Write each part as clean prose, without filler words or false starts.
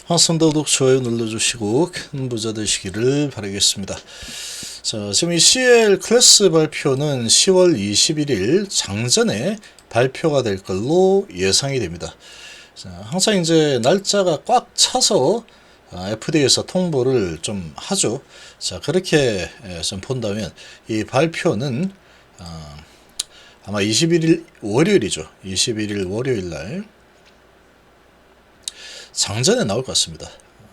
반갑습니다. 구독, 좋아요 눌러주시고 큰 부자 되시기를 바라겠습니다. 자, 지금 이 CL 클래스 발표는 10월 21일 장전에 발표가 될 걸로 예상이 됩니다. 자, 항상 이제 날짜가 꽉 차서 FDA에서 통보를 좀 하죠. 자, 그렇게 좀 본다면 이 발표는 아마 21일 월요일이죠. 21일 월요일 날 장전에 나올 것 같습니다.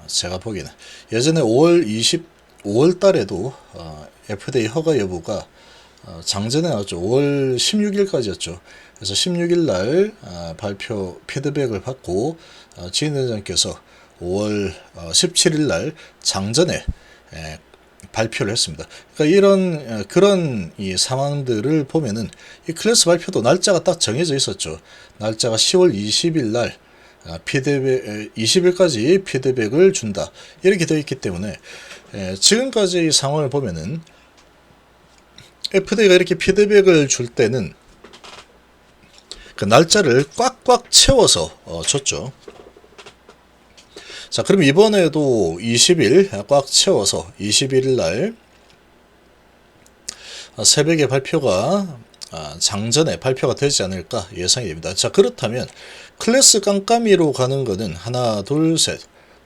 제가 보기에는 예전에 5월 달에도 FDA 허가 여부가 장전에 나왔죠. 5월 16일까지였죠. 그래서 16일 날 발표 피드백을 받고 지인회장께서 5월 17일 날 장전에 발표를 했습니다. 그러니까 그런 이 상황들을 보면은 이 클래스 발표도 날짜가 딱 정해져 있었죠. 날짜가 10월 20일 날 피드백 20일까지 피드백을 준다 이렇게 되어 있기 때문에 지금까지 상황을 보면은 FDA가 이렇게 피드백을 줄 때는 그 날짜를 꽉꽉 채워서 줬죠. 자, 그럼 이번에도 20일 꽉 채워서 21일 날 새벽에 발표가 장전에 발표가 되지 않을까 예상이 됩니다. 자, 그렇다면 클래스 깜깜이로 가는 거는 하나, 둘, 셋,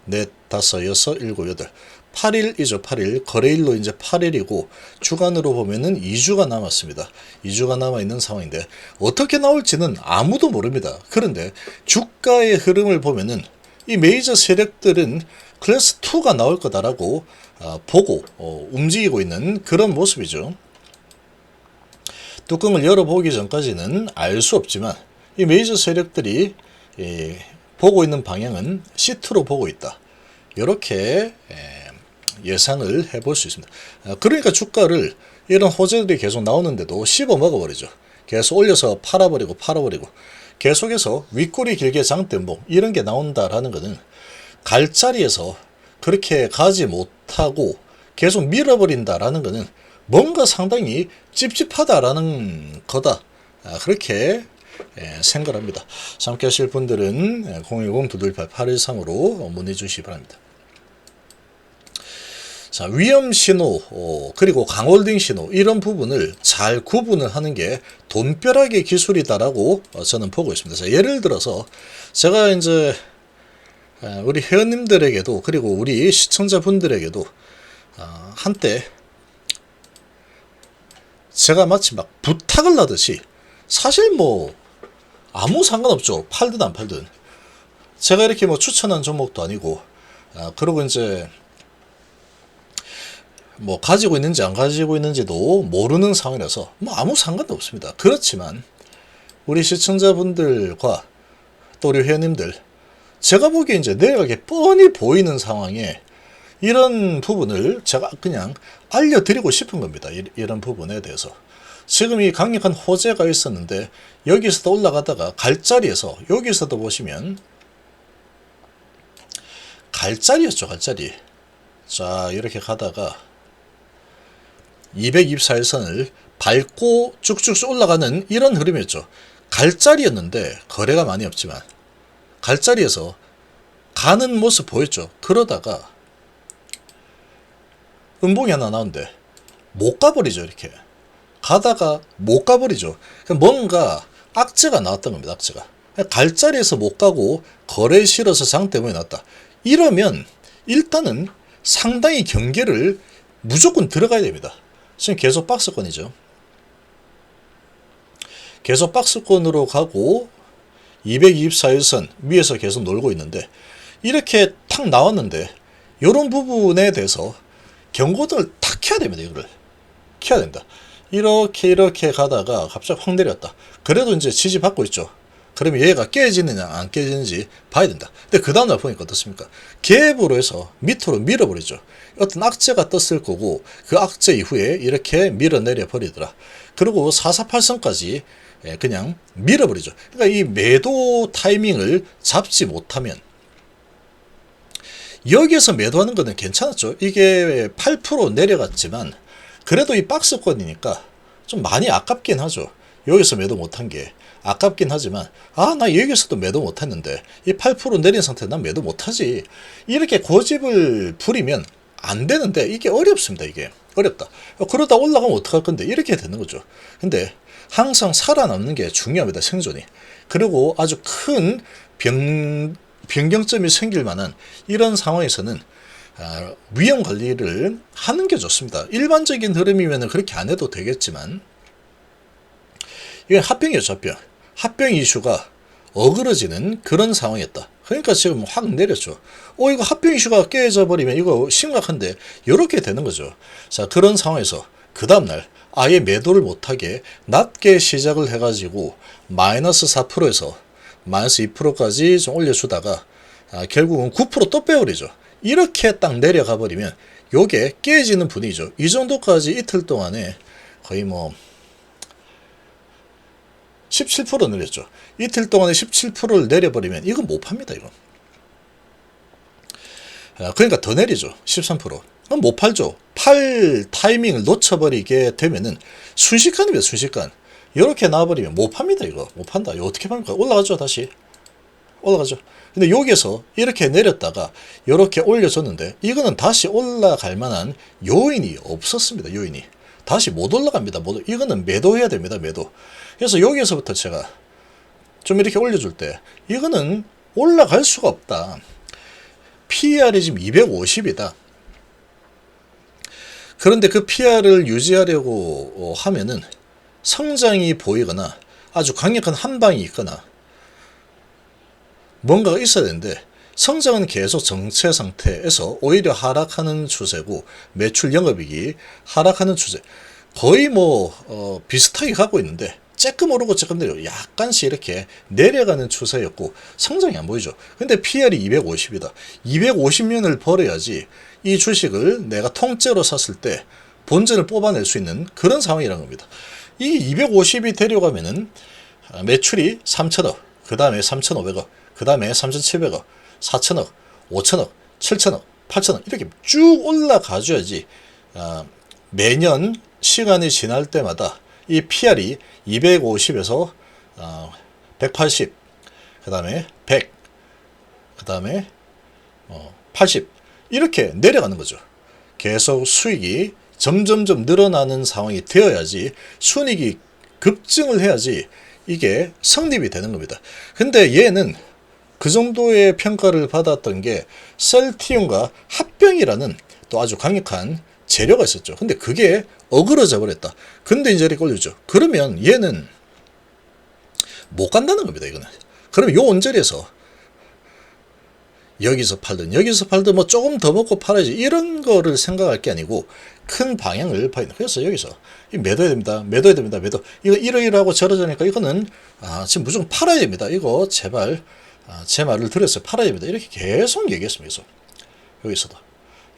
넷, 다섯, 여섯, 일곱, 여덟, 8일이죠. 8일. 거래일로 이제 8일이고 주간으로 보면은 2주가 남았습니다. 2주가 남아 있는 상황인데 어떻게 나올지는 아무도 모릅니다. 그런데 주가의 흐름을 보면은 이 메이저 세력들은 클래스 2가 나올 거다라고 보고 움직이고 있는 그런 모습이죠. 뚜껑을 열어보기 전까지는 알 수 없지만 이 메이저 세력들이 보고 있는 방향은 C2로 보고 있다. 이렇게 예상을 해볼 수 있습니다. 그러니까 주가를 이런 호재들이 계속 나오는데도 씹어 먹어버리죠. 계속 올려서 팔아버리고 계속해서 윗꼬리 길게 장대봉 이런 게 나온다라는 것은 갈 자리에서 그렇게 가지 못하고 계속 밀어버린다라는 것은 뭔가 상당히 찝찝하다라는 거다. 그렇게 생각합니다. 함께 하실 분들은 010-228-8113으로 문의 주시기 바랍니다. 자, 위험 신호 그리고 강홀딩 신호 이런 부분을 잘 구분을 하는 게 돈벼락의 기술이다라고 저는 보고 있습니다. 자, 예를 들어서 제가 이제 우리 회원님들에게도 그리고 우리 시청자분들에게도 한때 제가 마치 막 부탁을 하듯이 사실 뭐 아무 상관없죠. 팔든 안 팔든 제가 이렇게 뭐 추천한 종목도 아니고 그리고 이제 뭐 가지고 있는지 안 가지고 있는지도 모르는 상황이라서 뭐 아무 상관도 없습니다. 그렇지만 우리 시청자분들과 또 우리 회원님들 제가 보기에 이제 내려가게 뻔히 보이는 상황에 이런 부분을 제가 그냥 알려드리고 싶은 겁니다. 이런 부분에 대해서 지금 이 강력한 호재가 있었는데 여기서도 올라가다가 갈자리에서 여기서도 보시면 갈자리였죠. 갈자리. 자, 이렇게 가다가 224일선을 밟고 쭉쭉 올라가는 이런 흐름이었죠. 갈자리였는데 거래가 많이 없지만 갈자리에서 가는 모습 보였죠. 그러다가 음봉이 하나 나오는데 못 가버리죠. 이렇게 가다가 못 가버리죠. 뭔가 악재가 나왔던 겁니다. 악재가 갈자리에서 못 가고 거래에 실어서 장 때문에 났다. 이러면 일단은 상당히 경계를 무조건 들어가야 됩니다. 지금 계속 박스권이죠. 계속 박스권으로 가고 224일선 위에서 계속 놀고 있는데 이렇게 탁 나왔는데 이런 부분에 대해서 경고등을 탁 켜야 됩니다. 이거를 켜야 된다. 이렇게 가다가 갑자기 확 내렸다. 그래도 이제 지지받고 있죠. 그러면 얘가 깨지느냐 안 깨지는지 봐야 된다. 근데 그 다음날 보니까 어떻습니까? 갭으로 해서 밑으로 밀어버리죠. 어떤 악재가 떴을 거고 그 악재 이후에 이렇게 밀어내려 버리더라. 그리고 448선까지 그냥 밀어버리죠. 그러니까 이 매도 타이밍을 잡지 못하면 여기에서 매도하는 거는 괜찮았죠. 이게 8% 내려갔지만 그래도 이 박스권이니까 좀 많이 아깝긴 하죠. 여기서 매도 못한 게 아깝긴 하지만 나 여기서도 매도 못했는데 이 8% 내린 상태에 난 매도 못하지, 이렇게 고집을 부리면 안 되는데 이게 어렵습니다. 이게 어렵다. 그러다 올라가면 어떡할 건데 이렇게 되는 거죠. 근데 항상 살아남는 게 중요합니다. 생존이. 그리고 아주 큰 변경점이 생길 만한 이런 상황에서는 위험 관리를 하는 게 좋습니다. 일반적인 흐름이면 그렇게 안 해도 되겠지만 이건 합병이죠. 합병 이슈가 어그러지는 그런 상황이었다. 그러니까 지금 확 내렸죠. 이거 합병 이슈가 깨져 버리면 이거 심각한데, 이렇게 되는 거죠. 자, 그런 상황에서 그 다음날 아예 매도를 못하게 낮게 시작을 해가지고 마이너스 4%에서 마이너스 2%까지 좀 올려주다가 결국은 9% 또 빼버리죠. 이렇게 딱 내려가 버리면 요게 깨지는 분위기죠. 이 정도까지 이틀 동안에 거의 17% 내렸죠. 이틀 동안에 17%를 내려버리면 이건 못 팝니다. 이건. 그러니까 더 내리죠. 13%. 그럼 못 팔죠. 팔 타이밍을 놓쳐버리게 되면은 순식간입니다. 순식간. 이렇게 나와버리면 못 팝니다. 이거 못 판다. 이거 어떻게 팝니까? 올라가죠. 다시 올라가죠. 근데 여기에서 이렇게 내렸다가 이렇게 올려줬는데 이거는 다시 올라갈 만한 요인이 없었습니다. 요인이 다시 못 올라갑니다. 이거는 매도해야 됩니다. 매도. 그래서 여기에서부터 제가 좀 이렇게 올려줄 때 이거는 올라갈 수가 없다. PER이 지금 250이다. 그런데 그 PER을 유지하려고 하면은 성장이 보이거나 아주 강력한 한방이 있거나 뭔가가 있어야 되는데, 성장은 계속 정체 상태에서 오히려 하락하는 추세고 매출 영업이익이 하락하는 추세, 거의 비슷하게 가고 있는데 조금 오르고 조금 내려 약간씩 이렇게 내려가는 추세였고 성장이 안 보이죠. 근데 PR이 250이다. 250년을 벌어야지 이 주식을 내가 통째로 샀을 때 본전을 뽑아낼 수 있는 그런 상황이라는 겁니다. 이 250이 데려가면은 매출이 3천억, 그 다음에 3,500억, 그 다음에 3,700억, 4천억, 5천억, 7천억, 8천억 이렇게 쭉 올라가줘야지 매년 시간이 지날 때마다 이 PR이 250에서 180, 그 다음에 100, 그 다음에 80 이렇게 내려가는 거죠. 계속 수익이 점점점 늘어나는 상황이 되어야지, 순이익이 급증을 해야지 이게 성립이 되는 겁니다. 근데 얘는 그 정도의 평가를 받았던 게 셀티움과 합병이라는 또 아주 강력한 재료가 있었죠. 근데 그게 어그러져 버렸다. 근데 이제 이렇게 올려죠. 그러면 얘는 못 간다는 겁니다. 이거는. 그럼 요 언저리에서 여기서 팔든 조금 더 먹고 팔아야지, 이런 거를 생각할 게 아니고 큰 방향을 봐야 돼요. 그래서 여기서 매도해야 됩니다. 매도. 이거 이러이러하고 저러저러니까 이거는 지금 무조건 팔아야 됩니다. 이거 제발 제 말을 들었어요. 팔아야 됩니다. 이렇게 계속 얘기했습니다.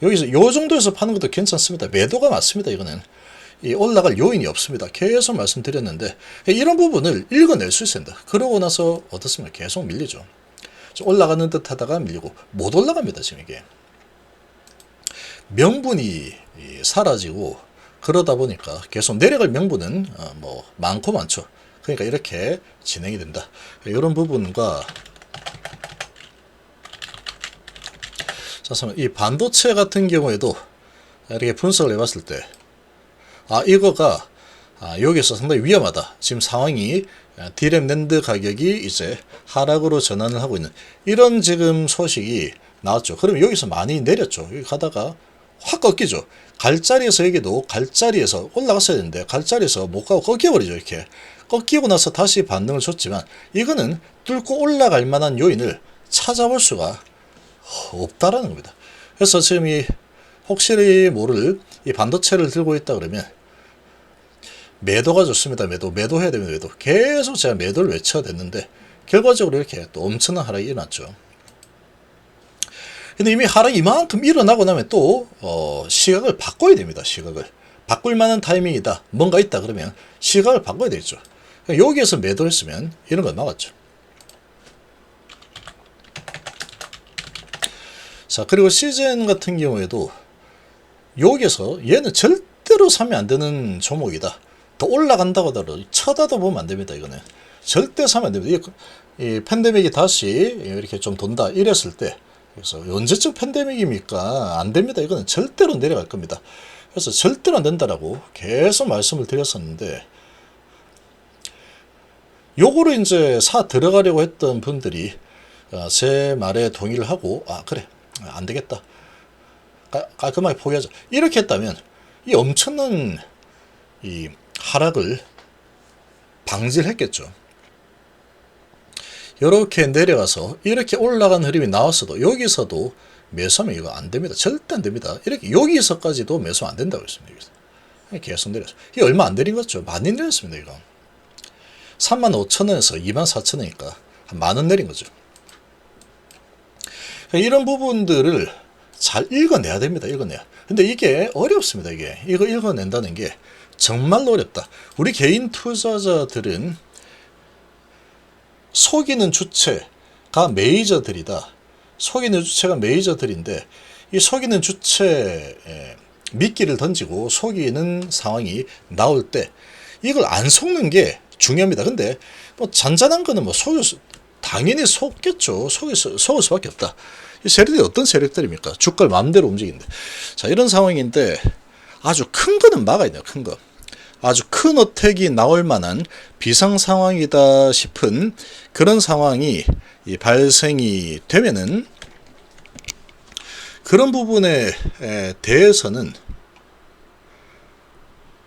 여기서 요 정도에서 파는 것도 괜찮습니다. 매도가 맞습니다. 이거는 올라갈 요인이 없습니다. 계속 말씀드렸는데 이런 부분을 읽어낼 수 있어야 된다. 그러고 나서 어떻습니까? 계속 밀리죠. 올라가는 듯 하다가 밀리고 못 올라갑니다. 지금 이게 명분이 사라지고 그러다 보니까 계속 내려갈 명분은 많고 많죠. 그러니까 이렇게 진행이 된다. 이런 부분과 이 반도체 같은 경우에도 이렇게 분석을 해봤을 때 이거가 여기서 상당히 위험하다. 지금 상황이 D램 낸드 가격이 이제 하락으로 전환을 하고 있는 이런 지금 소식이 나왔죠. 그럼 여기서 많이 내렸죠. 여기 가다가 확 꺾이죠. 갈 자리에서 여기도 갈 자리에서 올라갔어야 되는데 갈 자리에서 못 가고 꺾여버리죠. 이렇게 꺾이고 나서 다시 반등을 줬지만 이거는 뚫고 올라갈 만한 요인을 찾아볼 수가 없다라는 겁니다. 그래서 지금 혹시 모를 이 반도체를 들고 있다 그러면 매도가 좋습니다. 매도해야 됩니다. 매도. 계속 제가 매도를 외쳐야 됐는데 결과적으로 이렇게 또 엄청난 하락이 일어났죠. 근데 이미 하락이 이만큼 일어나고 나면 또 시각을 바꿔야 됩니다. 시각을 바꿀 만한 타이밍이다. 뭔가 있다 그러면 시각을 바꿔야 되겠죠. 여기에서 매도를 했으면 이런 걸 막았죠. 자, 그리고 시즌 같은 경우에도 여기에서 얘는 절대로 사면 안 되는 종목이다. 더 올라간다고 하더라도 쳐다도 보면 안 됩니다. 이거는 절대 사면 안 됩니다. 이 팬데믹이 다시 이렇게 좀 돈다 이랬을 때, 그래서 언제쯤 팬데믹입니까? 안 됩니다. 이거는 절대로 내려갈 겁니다. 그래서 절대로 안 된다라고 계속 말씀을 드렸었는데, 요거를 이제 사 들어가려고 했던 분들이 제 말에 동의를 하고, 그래, 안 되겠다, 깔끔하게 포기하자, 이렇게 했다면 이 엄청난 이 하락을 방지를 했겠죠. 이렇게 내려가서 이렇게 올라간 흐름이 나왔어도 여기서도 매수하면 이거 안 됩니다. 절대 안 됩니다. 이렇게 여기서까지도 매수 안 된다고 했습니다. 계속 내렸어요. 이게 얼마 안 내린 거죠. 많이 내렸습니다. 이거 35,000원에서 24,000원이니까 한 만원 내린 거죠. 이런 부분들을 잘 읽어내야 됩니다. 읽어내야. 근데 이게 어렵습니다. 이거 읽어낸다는 게 정말로 어렵다. 우리 개인 투자자들은 속이는 주체가 메이저들이다. 속이는 주체가 메이저들인데, 이 속이는 주체에 미끼를 던지고 속이는 상황이 나올 때 이걸 안 속는 게 중요합니다. 근데 뭐 잔잔한 거는 뭐 당연히 속겠죠. 속을 수밖에 없다. 이 세력들이 어떤 세력들입니까? 주가를 마음대로 움직이는데. 자, 이런 상황인데 아주 큰 거는 막아야 돼요. 큰 거. 아주 큰 어택이 나올 만한 비상 상황이다 싶은 그런 상황이 발생이 되면은, 그런 부분에 대해서는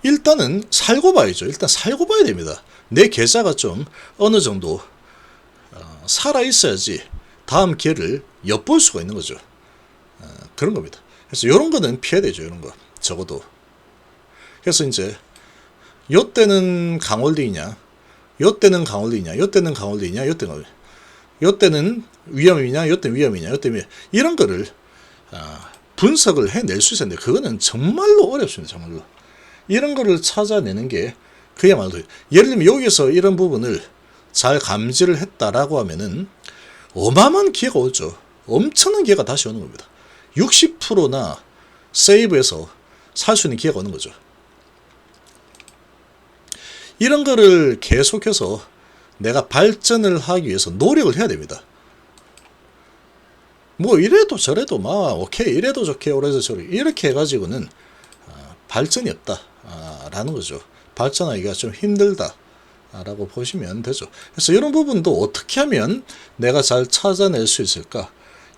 일단은 살고 봐야죠. 일단 살고 봐야 됩니다. 내 계좌가 좀 어느 정도 살아 있어야지 다음 기회를 엿볼 수가 있는 거죠. 그런 겁니다. 그래서 이런 거는 피해야 되죠. 이런 거 적어도. 그래서 이제 요때는 강홀딩이냐, 요때는 강홀딩이냐, 요때는 강홀딩이냐, 요때는 위험이냐, 요때는 위험이냐, 요때는 이런 거를 분석을 해낼 수 있었는데, 그거는 정말로 어렵습니다. 정말로. 이런 거를 찾아내는 게 그야말로, 예를 들면 여기서 이런 부분을 잘 감지를 했다라고 하면은 어마어마한 기회가 오죠. 엄청난 기회가 다시 오는 겁니다. 60%나 세이브해서 살 수 있는 기회가 오는 거죠. 이런 거를 계속해서 내가 발전을 하기 위해서 노력을 해야 됩니다. 뭐 이래도 저래도 막 오케이, 이래도 좋게, 오래도 저래, 이렇게 해가지고는 발전이 없다 라는 거죠. 발전하기가 좀 힘들다 라고 보시면 되죠. 그래서 이런 부분도 어떻게 하면 내가 잘 찾아낼 수 있을까,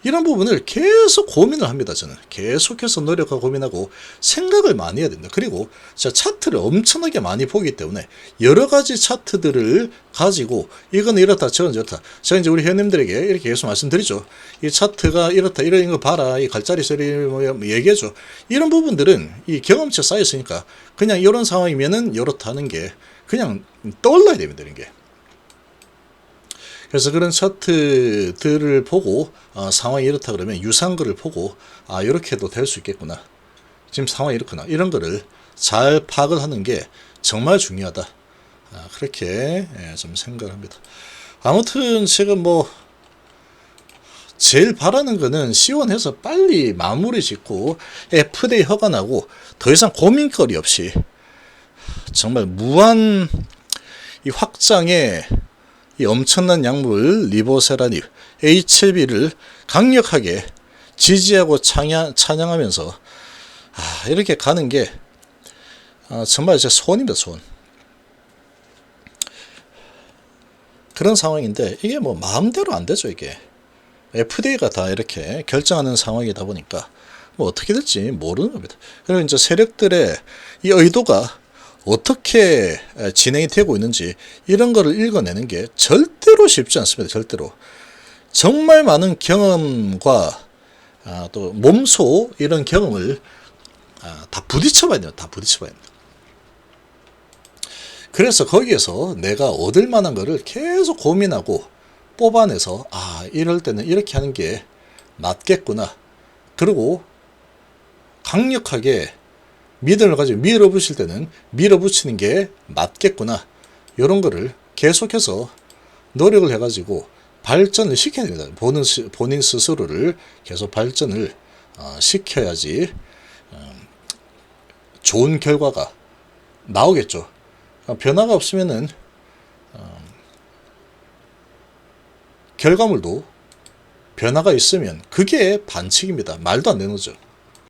이런 부분을 계속 고민을 합니다. 저는 계속해서 노력하고 고민하고 생각을 많이 해야 된다. 그리고 제가 차트를 엄청나게 많이 보기 때문에 여러 가지 차트들을 가지고 이건 이렇다, 저건 저렇다. 제가 이제 우리 회원님들에게 이렇게 계속 말씀드리죠. 이 차트가 이렇다, 이런 거 봐라, 이 갈짜리 소리 뭐 얘기해줘. 이런 부분들은 이 경험치가 쌓였으니까 그냥 이런 상황이면은 이렇다는 게 그냥 떠올라야 됩니다. 이런 게. 그래서 그런 차트들을 보고 상황이 이렇다 그러면 유상거를 보고 이렇게도 될 수 있겠구나, 지금 상황이 이렇구나, 이런 거를 잘 파악을 하는 게 정말 중요하다, 그렇게 좀 생각을 합니다. 아무튼 지금 뭐 제일 바라는 거는 시원해서 빨리 마무리 짓고 FDA 허가나고 더 이상 고민거리 없이 정말 무한 이 확장의 이 엄청난 약물 리보세라닙 HLB를 강력하게 지지하고 찬양하면서 이렇게 가는 게 정말 제 소원입니다. 소원. 그런 상황인데 이게 뭐 마음대로 안 되죠. 이게 FDA가 다 이렇게 결정하는 상황이다 보니까 뭐 어떻게 될지 모르는 겁니다. 그리고 이제 세력들의 이 의도가 어떻게 진행이 되고 있는지 이런 거를 읽어내는 게 절대로 쉽지 않습니다. 절대로. 정말 많은 경험과 또 몸소 이런 경험을 다 부딪혀봐야 돼요. 다 부딪혀봐야 됩니다. 그래서 거기에서 내가 얻을 만한 거를 계속 고민하고 뽑아내서 이럴 때는 이렇게 하는 게 맞겠구나. 그리고 강력하게 믿음을 가지고 밀어붙일 때는 밀어붙이는 게 맞겠구나. 이런 거를 계속해서 노력을 해가지고 발전을 시켜야 됩니다. 본인 스스로를 계속 발전을 시켜야지 좋은 결과가 나오겠죠. 변화가 없으면은 결과물도 변화가 있으면 그게 반칙입니다. 말도 안 되는 거죠.